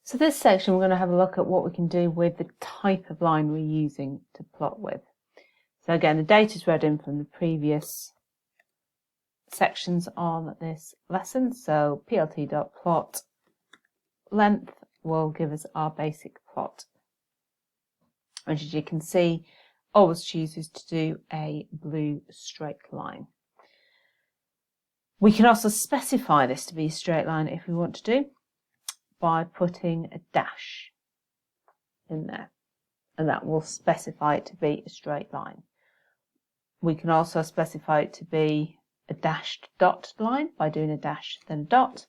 So this section we're going to have a look at what we can do with the type of line we're using to plot with. So again, the data is read in from the previous sections on this lesson. So plt.plot length will give us our basic plot. And as you can see, always chooses to do a blue straight line. We can also specify this to be a straight line if we want to do, by putting a dash in there, and that will specify it to be a straight line. We can also specify it to be a dashed dot line by doing a dash then a dot.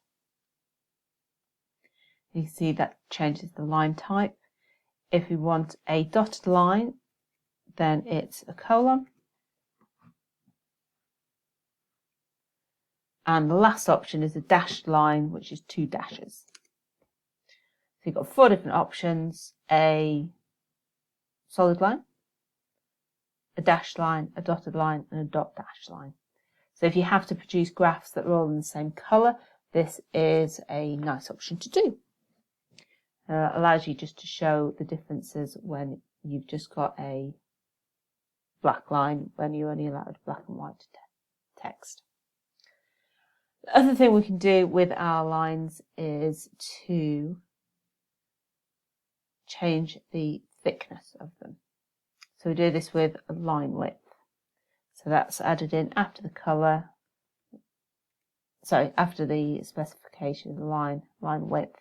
You can see that changes the line type. If we want a dotted line, then it's a colon. And the last option is a dashed line, which is 2 dashes. So you've got 4 different options: a solid line, a dashed line, a dotted line, and a dot dash line. So if you have to produce graphs that are all in the same colour, this is a nice option to do. Allows you just to show the differences when you've just got a black line, when you're only allowed black and white text. The other thing we can do with our lines is to change the thickness of them. So we do this with a line width. So that's added in after the colour, sorry, after the specification of the line width.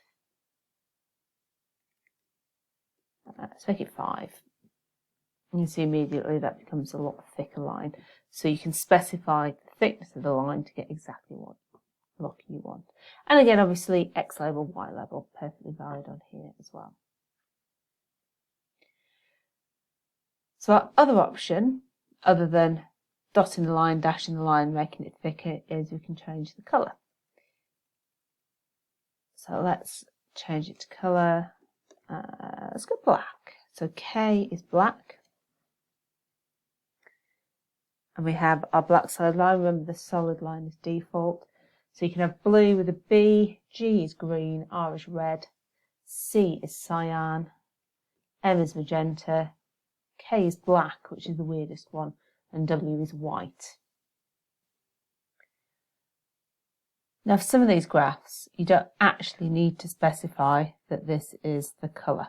Let's make it 5. You can see immediately that becomes a lot thicker line. So you can specify the thickness of the line to get exactly what look you want. And again, obviously, X level, Y level, perfectly valid on here as well. So our other option, other than dotting the line, dashing the line, making it thicker, is we can change the colour. So let's change it to colour. Let's go black. So K is black. And we have our black solid line. Remember, the solid line is default. So you can have blue with a B, G is green, R is red, C is cyan, M is magenta, K is black, which is the weirdest one, and W is white. Now for some of these graphs, you don't actually need to specify that this is the colour.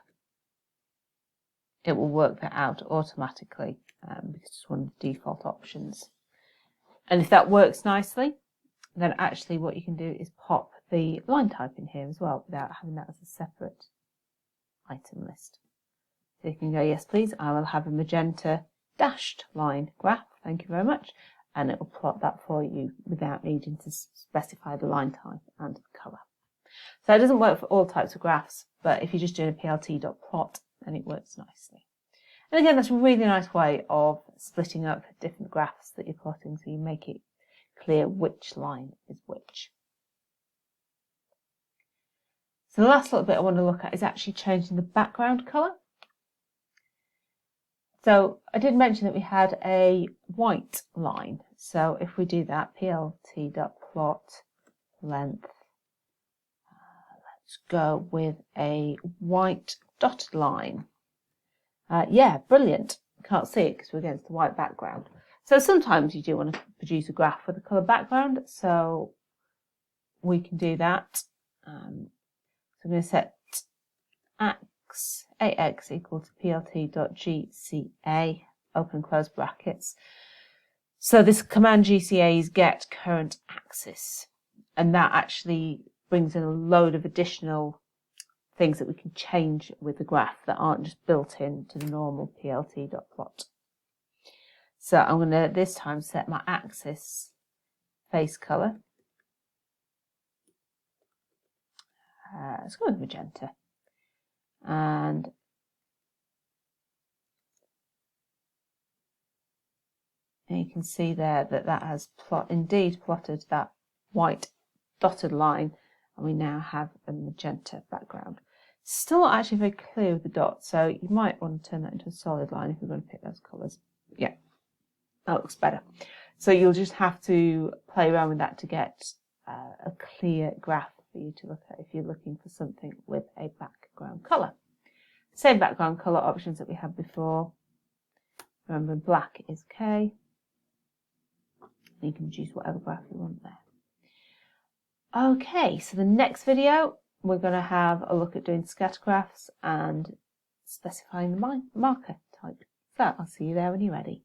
It will work that out automatically because it's one of the default options. And if that works nicely, then actually what you can do is pop the line type in here as well without having that as a separate item list. So you can go, yes please, I will have a magenta dashed line graph, thank you very much, and it will plot that for you without needing to specify the line type and the colour. So it doesn't work for all types of graphs, but if you're just doing a plt.plot, then it works nicely. And again, that's a really nice way of splitting up different graphs that you're plotting, so you make it clear which line is which. So the last little bit I want to look at is actually changing the background colour. So I did mention that we had a white line. So if we do that, plt.plot length, let's go with a white dotted line. Yeah, brilliant. Can't see it because we're against the white background. So sometimes you do want to produce a graph with a colour background, so we can do that. So I'm going to set AX equal to plt.gca, open and close brackets. So this command GCA is get current axis, and that actually brings in a load of additional things that we can change with the graph that aren't just built into the normal plt.plot. So I'm going to this time set my axis face colour. Let's go with magenta. And you can see there that that has indeed plotted that white dotted line, and we now have a magenta background. Still not actually very clear with the dots, so you might want to turn that into a solid line if you're going to pick those colours. Yeah, that looks better. So you'll just have to play around with that to get a clear graph for you to look at if you're looking for something with a background colour. Same background colour options that we had before. Remember, black is K. You can choose whatever graph you want there. Okay, so the next video, we're going to have a look at doing scatter graphs and specifying the marker type. So I'll see you there when you're ready.